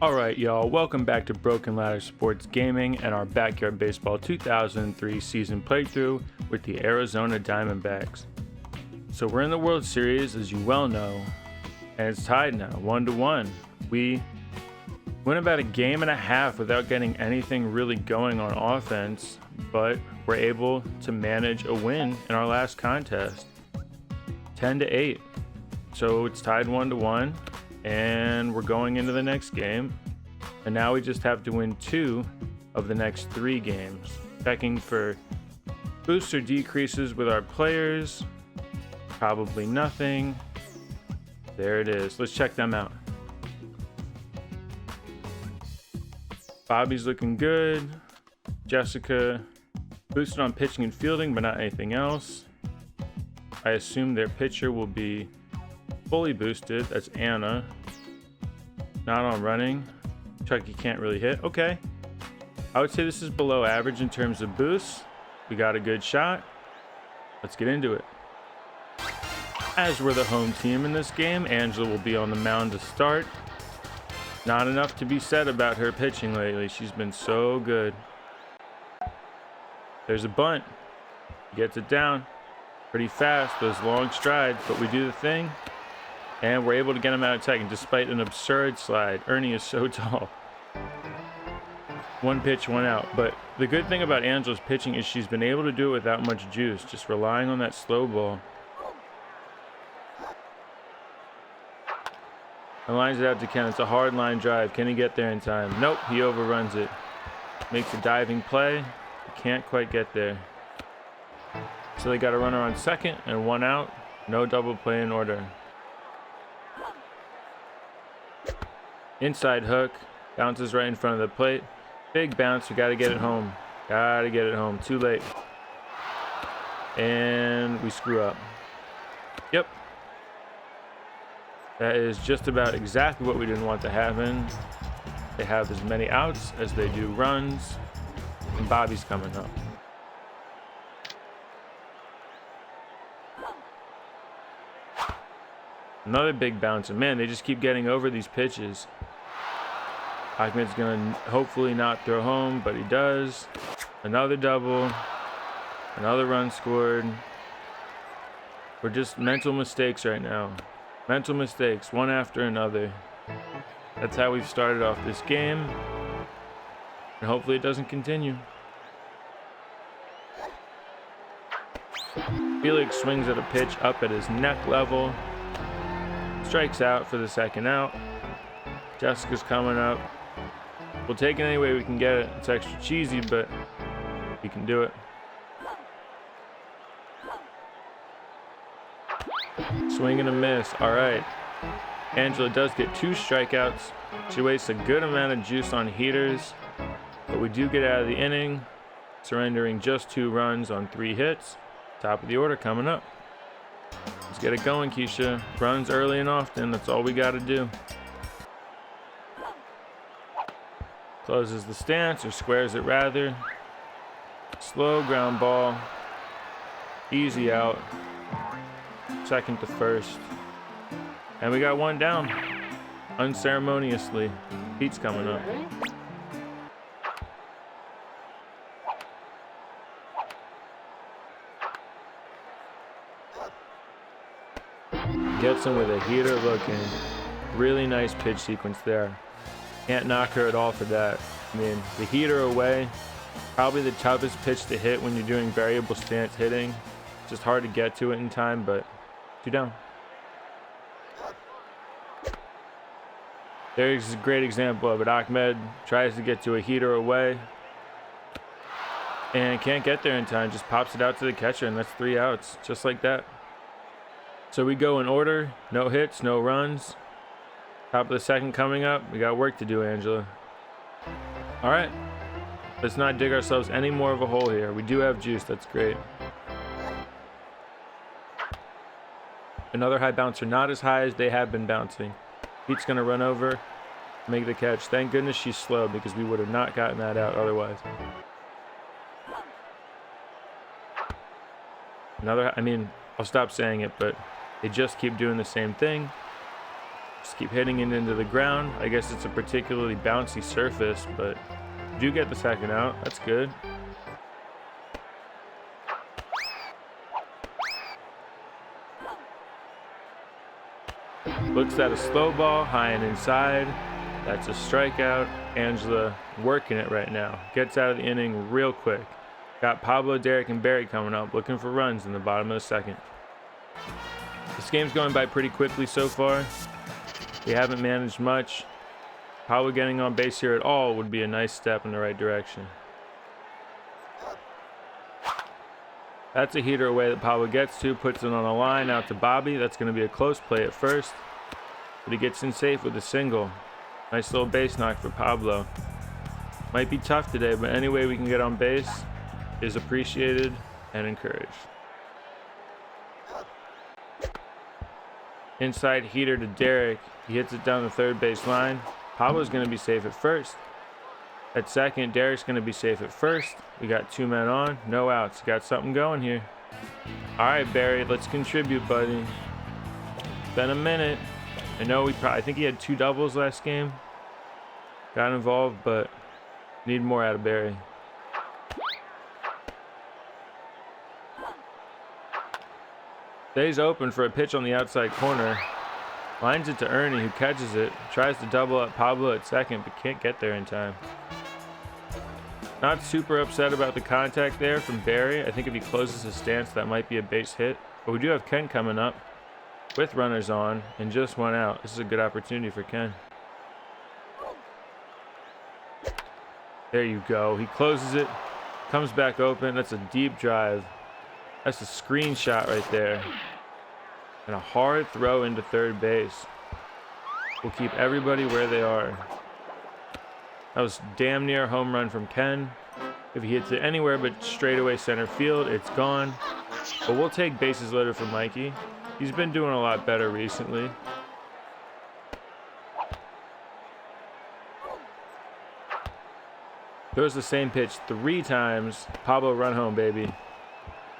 Alright y'all, welcome back to Broken Ladder Sports Gaming and our Backyard Baseball 2003 season playthrough with the Arizona Diamondbacks. So we're in the World Series, as you well know, and it's tied now, 1-1. We went about a game and a half without getting anything really going on offense, but we're able to manage a win in our last contest, 10-8. So it's tied 1-1. And we're going into the next game, and now we just have to win 2 of the next 3 games. Checking for boosts or decreases with our players. Probably nothing. There it is. Let's check them out. Bobby's looking good. Jessica boosted on pitching and fielding, but not anything else. I assume their pitcher will be fully boosted. That's Anna. Not on running. Chucky can't really hit. Okay. I would say this is below average in terms of boosts. We got a good shot. Let's get into it. As we're the home team in this game, Angela will be on the mound to start. Not enough to be said about her pitching lately. She's been so good. There's a bunt. Gets it down pretty fast. Those long strides, but we do the thing. And we're able to get him out of second despite an absurd slide. Ernie is so tall. 1 pitch, 1 out. But the good thing about Angela's pitching is she's been able to do it without much juice, just relying on that slow ball. And lines it out to Ken. It's a hard line drive. Can he get there in time? Nope, he overruns it. Makes a diving play. He can't quite get there. So they got a runner on second and 1 out. No double play in order. Inside hook, bounces right in front of the plate. Big bounce, we gotta get it home. Gotta get it home, too late. And we screw up. Yep. That is just about exactly what we didn't want to happen. They have as many outs as they do runs. And Bobby's coming up. Another big bounce, and man, they just keep getting over these pitches. Ahmed's gonna hopefully not throw home, but he does. Another double, another run scored. We're just mental mistakes right now. Mental mistakes, one after another. That's how we've started off this game, and hopefully it doesn't continue. Felix swings at a pitch up at his neck level. Strikes out for the second out. Jessica's coming up. We'll take it any way we can get it. It's extra cheesy, but we can do it. Swing and a miss. All right. Angela does get 2 strikeouts. She wastes a good amount of juice on heaters, but we do get out of the inning, surrendering just 2 runs on 3 hits. Top of the order coming up. Let's get it going, Keisha. Runs early and often. That's all we got to do. Closes the stance, or squares it rather. Slow ground ball. Easy out. Second to first. And we got 1 down. Unceremoniously. Pete's coming up. Gets him with a heater looking. Really nice pitch sequence there. Can't knock her at all for that. I mean, the heater away, probably the toughest pitch to hit when you're doing variable stance hitting. Just hard to get to it in time, but 2 down. There's a great example of it. Ahmed tries to get to a heater away and can't get there in time. Just pops it out to the catcher, and that's 3 outs, just like that. So we go in order. No hits, no runs. Top of the second coming up. We got work to do, Angela. All right. Let's not dig ourselves any more of a hole here. We do have juice. That's great. Another high bouncer. Not as high as they have been bouncing. Pete's going to run over, make the catch. Thank goodness she's slow, because we would have not gotten that out otherwise. I'll stop saying it, but they just keep doing the same thing. Just keep hitting it into the ground. I guess it's a particularly bouncy surface, but you do get the second out. That's good. Looks at a slow ball, high and inside. That's a strikeout. Angela working it right now. Gets out of the inning real quick. Got Pablo, Derek, and Barry coming up, looking for runs in the bottom of the second. This game's going by pretty quickly so far. We haven't managed much. Pablo getting on base here at all would be a nice step in the right direction. That's a heater away that Pablo gets to, puts it on a line out to Bobby. That's going to be a close play at first, but he gets in safe with a single. Nice little base knock for Pablo. Might be tough today, but any way we can get on base is appreciated and encouraged. Inside heater to Derek. He hits it down the third base line. Pablo's going to be safe at first. At second, Derek's going to be safe at first. We got 2 men on, no outs. Got something going here. All right, Barry, let's contribute, buddy. It's been a minute. I know I think he had 2 doubles last game. Got involved, but need more out of Barry. Stays open for a pitch on the outside corner. Lines it to Ernie, who catches it. Tries to double up Pablo at second, but can't get there in time. Not super upset about the contact there from Barry. I think if he closes his stance, that might be a base hit. But we do have Ken coming up with runners on and just 1 out. This is a good opportunity for Ken. There you go. He closes it, comes back open. That's a deep drive. That's a screenshot right there. And a hard throw into third base. We'll keep everybody where they are. That was damn near a home run from Ken. If he hits it anywhere but straightaway center field, it's gone. But we'll take bases loaded for Mikey. He's been doing a lot better recently. Throws the same pitch 3 times. Pablo, run home, baby.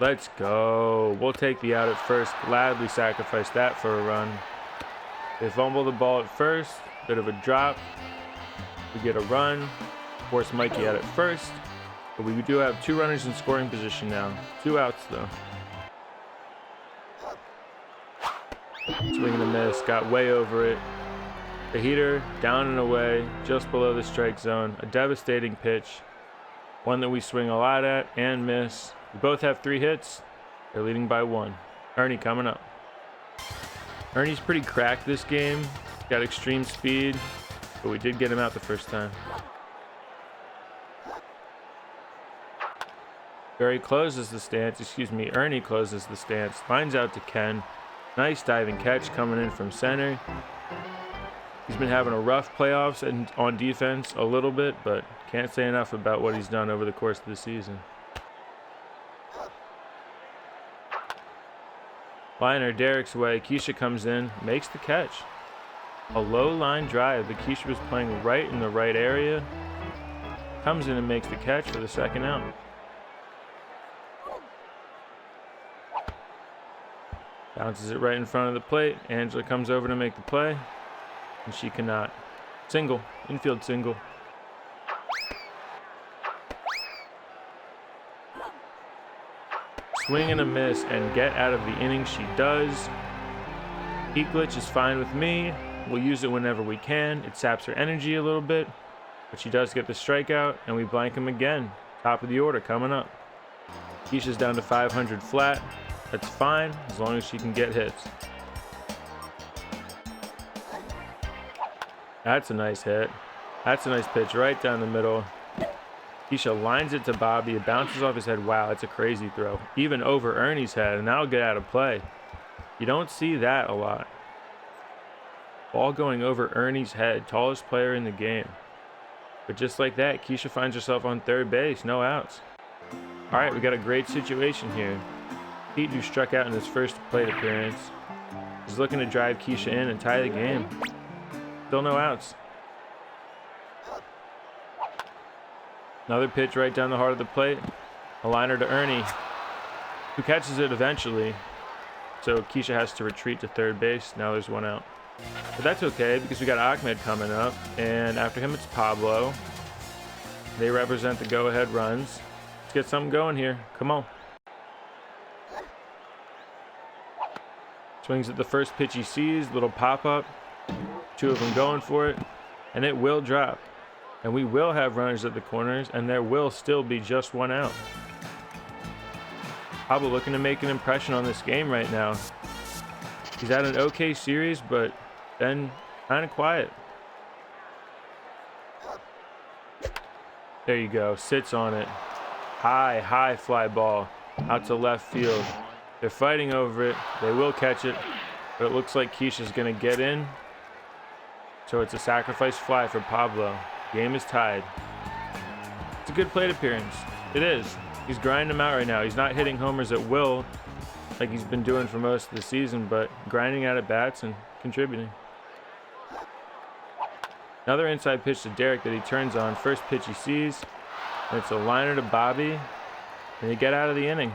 Let's go. We'll take the out at first. Gladly sacrifice that for a run. They fumble the ball at first. Bit of a drop. We get a run. Force Mikey out at first. But we do have 2 runners in scoring position now. 2 outs, though. Swing and a miss. Got way over it. The heater down and away, just below the strike zone. A devastating pitch. One that we swing a lot at and miss. We both have 3 hits. They're leading by 1. Ernie coming up. Ernie's pretty cracked this game. Got extreme speed, but we did get him out the first time. Barry closes the stance. Ernie closes the stance. Lines out to Ken. Nice diving catch coming in from center. He's been having a rough playoffs and on defense a little bit, but can't say enough about what he's done over the course of the season. Liner Derek's way. Keisha comes in, makes the catch. A low line drive, but Keisha was playing right in the right area. Comes in and makes the catch for the second out. Bounces it right in front of the plate. Angela comes over to make the play, and she cannot. Single, infield single. Swing and a miss and get out of the inning she does. Heat glitch is fine with me. We'll use it whenever we can. It saps her energy a little bit, but she does get the strikeout, and we blank him again. Top of the order coming up. Keisha's down to 500 flat. That's fine as long as she can get hits. That's a nice hit. That's a nice pitch right down the middle. Keisha lines it to Bobby. It bounces off his head. Wow, it's a crazy throw. Even over Ernie's head, and that'll get out of play. You don't see that a lot. Ball going over Ernie's head, tallest player in the game. But just like that, Keisha finds herself on third base, no outs. All right, we got a great situation here. Pete, who struck out in his first plate appearance, is looking to drive Keisha in and tie the game. Still no outs. Another pitch right down the heart of the plate. A liner to Ernie, who catches it eventually. So Keisha has to retreat to third base. Now there's 1 out. But that's okay because we got Ahmed coming up, and after him it's Pablo. They represent the go-ahead runs. Let's get something going here. Come on. Swings at the first pitch he sees, little pop-up. Two of them going for it, and it will drop. And we will have runners at the corners, and there will still be just one out. Pablo looking to make an impression on this game right now. He's had an okay series, but then kind of quiet. There you go, sits on it. High fly ball out to left field. They're fighting over it. They will catch it, but it looks like Keisha's gonna get in. So it's a sacrifice fly for Pablo. Game is tied. It's a good plate appearance. It is. He's grinding them out right now. He's not hitting homers at will like he's been doing for most of the season, but grinding out at bats and contributing. Another inside pitch to Derek that he turns on. First pitch he sees, and it's a liner to Bobby, and they get out of the inning.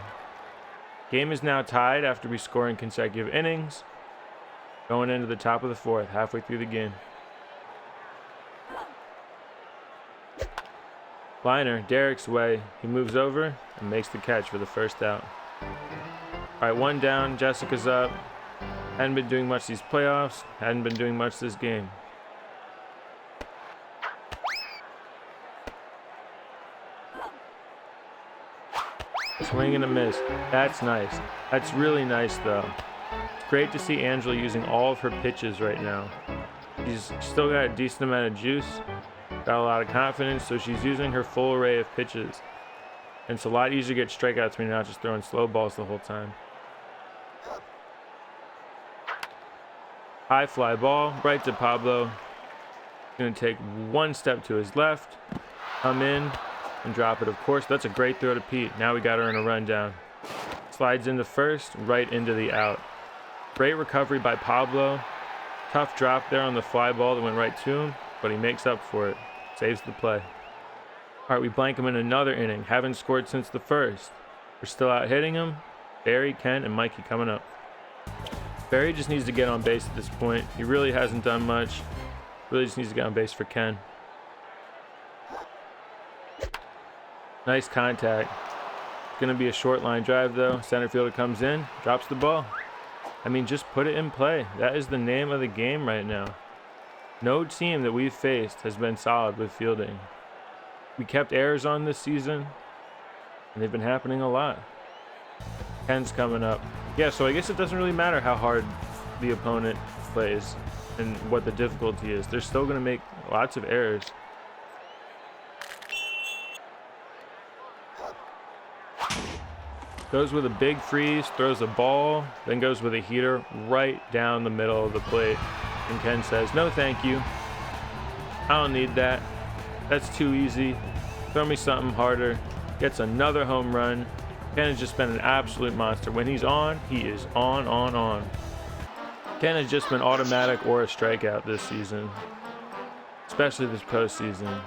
Game is now tied after we score in consecutive innings. Going into the top of the fourth, halfway through the game. Liner, Derek's way. He moves over and makes the catch for the first out. All right, one down. Jessica's up. Hadn't been doing much these playoffs. Hadn't been doing much this game. Swing and a miss. That's nice. That's really nice, though. It's great to see Angela using all of her pitches right now. She's still got a decent amount of juice. Got a lot of confidence, so she's using her full array of pitches. And it's a lot easier to get strikeouts when you're not just throwing slow balls the whole time. High fly ball, right to Pablo. Gonna take one step to his left, come in, and drop it, of course. That's a great throw to Pete. Now we got her in a rundown. Slides into first, right into the out. Great recovery by Pablo. Tough drop there on the fly ball that went right to him, but he makes up for it. Saves the play. All right, we blank him in another inning. Haven't scored since the first. We're still out hitting him. Barry, Ken, and Mikey coming up. Barry just needs to get on base at this point. He really hasn't done much. Really just needs to get on base for Ken. Nice contact. It's going to be a short line drive, though. Center fielder comes in, drops the ball. I mean, just put it in play. That is the name of the game right now. No team that we've faced has been solid with fielding. We kept errors on this season, and they've been happening a lot. Ken's coming up. Yeah, so I guess it doesn't really matter how hard the opponent plays and what the difficulty is. They're still going to make lots of errors. Goes with a big freeze, throws a ball, then goes with a heater right down the middle of the plate. And Ken says, no thank you. I don't need that. That's too easy. Throw me something harder. Gets another home run. Ken has just been an absolute monster. When he's on, he is on. Ken has just been automatic or a strikeout this season. Especially this postseason.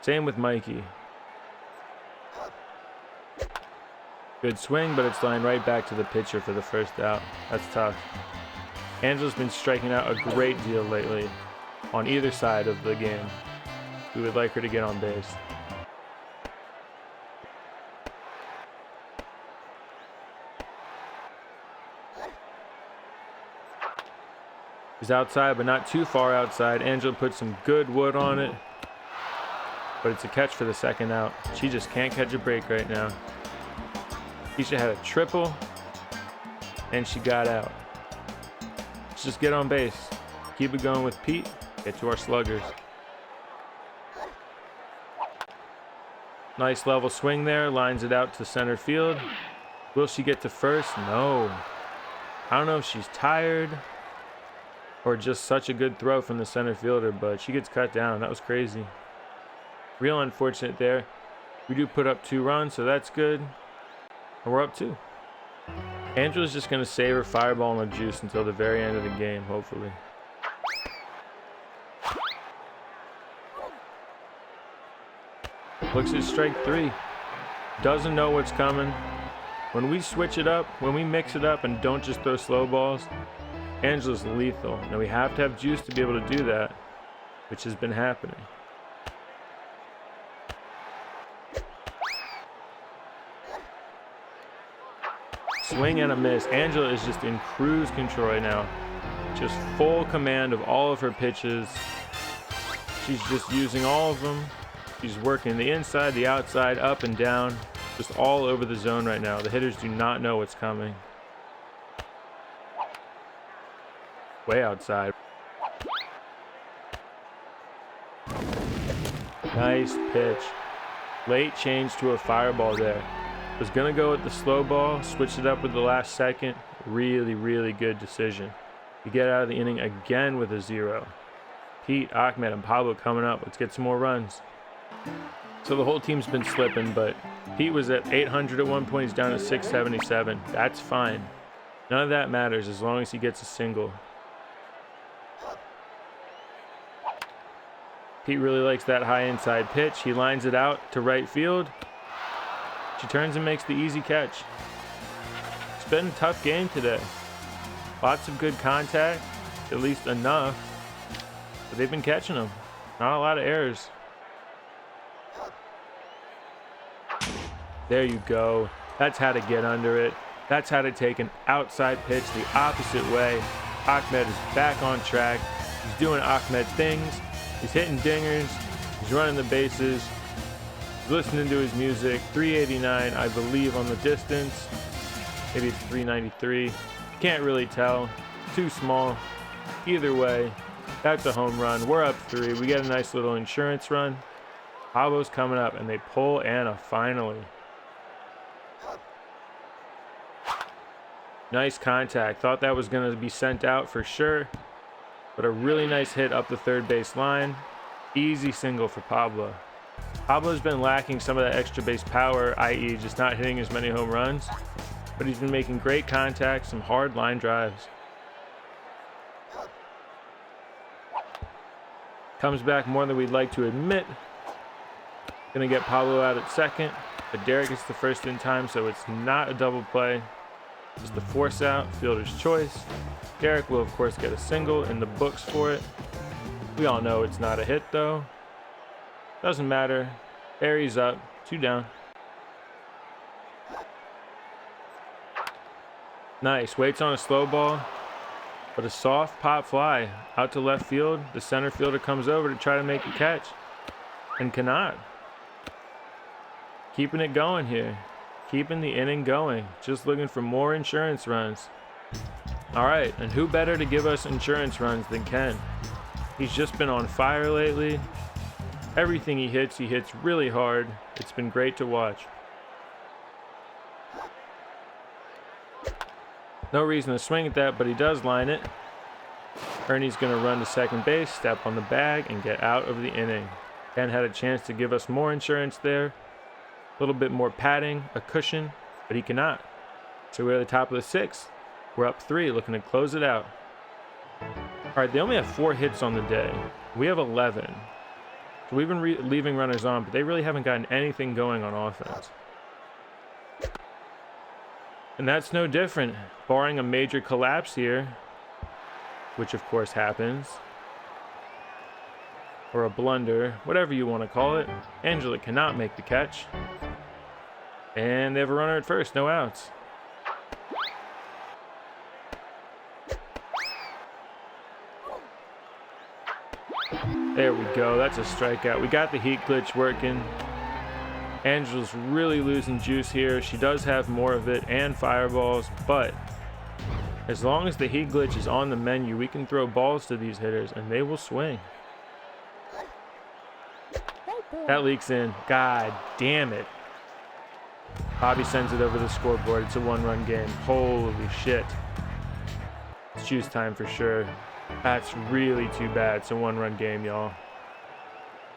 Same with Mikey. Good swing, but it's lined right back to the pitcher for the first out. That's tough. Angela's been striking out a great deal lately on either side of the game. We would like her to get on base. He's outside, but not too far outside. Angela put some good wood on it, but it's a catch for the second out. She just can't catch a break right now. Keisha had a triple, and she got out. Let's just get on base. Keep it going with Pete. Get to our sluggers. Nice level swing there. Lines it out to center field. Will she get to first? No. I don't know if she's tired or just such a good throw from the center fielder, but she gets cut down. That was crazy. Real unfortunate there. We do put up 2 runs, so that's good. And we're up 2. Angela's just going to save her fireball and the juice until the very end of the game, hopefully. Looks at strike 3. Doesn't know what's coming. When we switch it up, when we mix it up and don't just throw slow balls, Angela's lethal. Now we have to have juice to be able to do that, which has been happening. Swing and a miss. Angela is just in cruise control right now. Just full command of all of her pitches. She's just using all of them. She's working the inside, the outside, up and down. Just all over the zone right now. The hitters do not know what's coming. Way outside. Nice pitch. Late change to a fireball there. Was gonna go with the slow ball, switched it up with the last second. Really, really good decision. You get out of the inning again with a 0. Pete, Ahmed, and Pablo coming up. Let's get some more runs. So the whole team's been slipping, but Pete was at 800 at one point. He's down to 677. That's fine. None of that matters as long as he gets a single. Pete really likes that high inside pitch. He lines it out to right field. She turns and makes the easy catch. It's been a tough game today. Lots of good contact, at least enough. But they've been catching them. Not a lot of errors. There you go. That's how to get under it. That's how to take an outside pitch the opposite way. Ahmed is back on track. He's doing Ahmed things. He's hitting dingers. He's running the bases. He's listening to his music. 389, I believe, on the distance. Maybe it's 393. Can't really tell. Too small. Either way, that's a home run. We're up 3. We get a nice little insurance run. Pablo's coming up, and they pull Anna finally. Nice contact. Thought that was going to be sent out for sure. But a really nice hit up the third base line. Easy single for Pablo. Pablo's been lacking some of that extra base power, i.e. just not hitting as many home runs. But he's been making great contact, some hard line drives. Comes back more than we'd like to admit. Gonna get Pablo out at second, but Derek gets the first in time, so it's not a double play. Just the force out, fielder's choice. Derek will of course get a single in the books for it. We all know it's not a hit though. Doesn't matter. Barry's up, 2 down. Nice, waits on a slow ball, but a soft pop fly out to left field. The center fielder comes over to try to make the catch and cannot. Keeping it going here. Keeping the inning going. Just looking for more insurance runs. All right, and who better to give us insurance runs than Ken? He's just been on fire lately. Everything he hits really hard. It's been great to watch. No reason to swing at that, but he does line it. Ernie's going to run to second base, step on the bag, and get out of the inning. Ken had a chance to give us more insurance there. A little bit more padding, a cushion, but he cannot. So we're at the top of the 6th. We're up 3, looking to close it out. All right, they only have 4 hits on the day. We have 11. So we've been leaving runners on, but they really haven't gotten anything going on offense. And that's no different, barring a major collapse here, which of course happens, or a blunder, whatever you want to call it. Angela cannot make the catch. And they have a runner at first, no outs. There we go, that's a strikeout. We got the heat glitch working. Angela's really losing juice here. She does have more of it and fireballs, but as long as the heat glitch is on the menu, we can throw balls to these hitters and they will swing. That leaks in. God damn it. Bobby sends it over the scoreboard. It's a 1-run game. Holy shit. It's juice time for sure. That's really too bad. It's a 1-run game, y'all.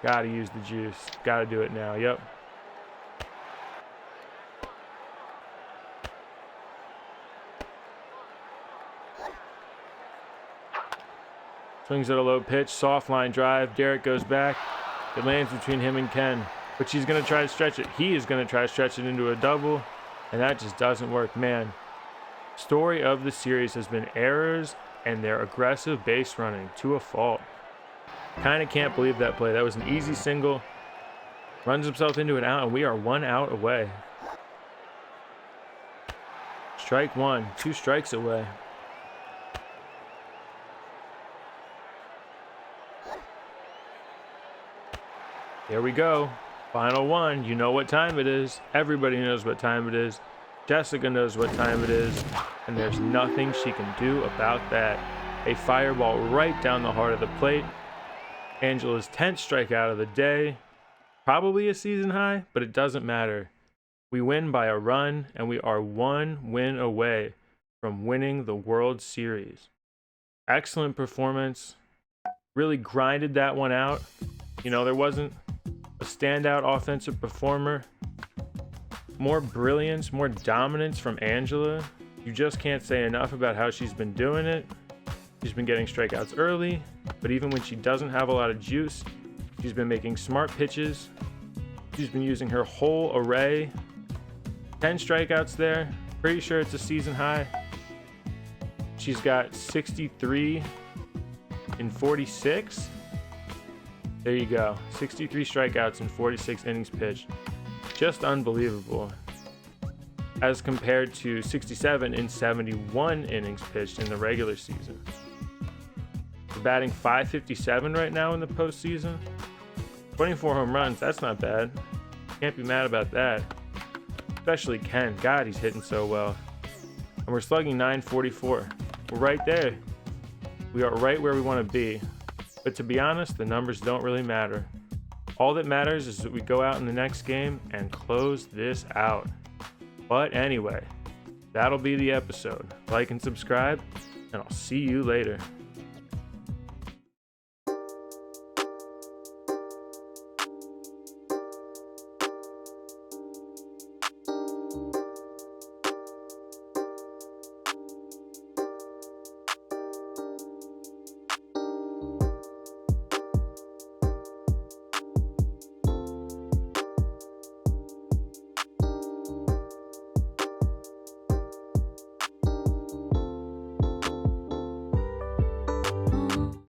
Gotta use the juice. Gotta do it now. Yep. Swings at a low pitch, soft line drive. Derek goes back. It lands between him and Ken, but she's going to try to stretch it. He is going to try to stretch it into a double, and that just doesn't work. Man, story of the series has been errors and their aggressive base running to a fault. Kind of can't believe that play. That was an easy single. Runs himself into an out, and we are 1 out away. Strike one, 2 strikes away. Here we go. Final one. You know what time it is. Everybody knows what time it is. Jessica knows what time it is. And there's nothing she can do about that. A fireball right down the heart of the plate. Angela's 10th strikeout of the day. Probably a season high, but it doesn't matter. We win by a run, and we are 1 win away from winning the World Series. Excellent performance. Really grinded that one out. You know, there wasn't a standout offensive performer. More brilliance, more dominance from Angela. You just can't say enough about how she's been doing it. She's been getting strikeouts early, but even when she doesn't have a lot of juice, she's been making smart pitches. She's been using her whole array. 10 strikeouts there. Pretty sure it's a season high. She's got 63 in 46. There you go. 63 strikeouts in 46 innings pitched. Just unbelievable. As compared to 67 in 71 innings pitched in the regular season. We're batting .557 right now in the postseason. 24 home runs, that's not bad. Can't be mad about that. Especially Ken. God, he's hitting so well. And we're slugging .944. We're right there. We are right where we want to be. But to be honest, the numbers don't really matter. All that matters is that we go out in the next game and close this out. But anyway, that'll be the episode. Like and subscribe, and I'll see you later.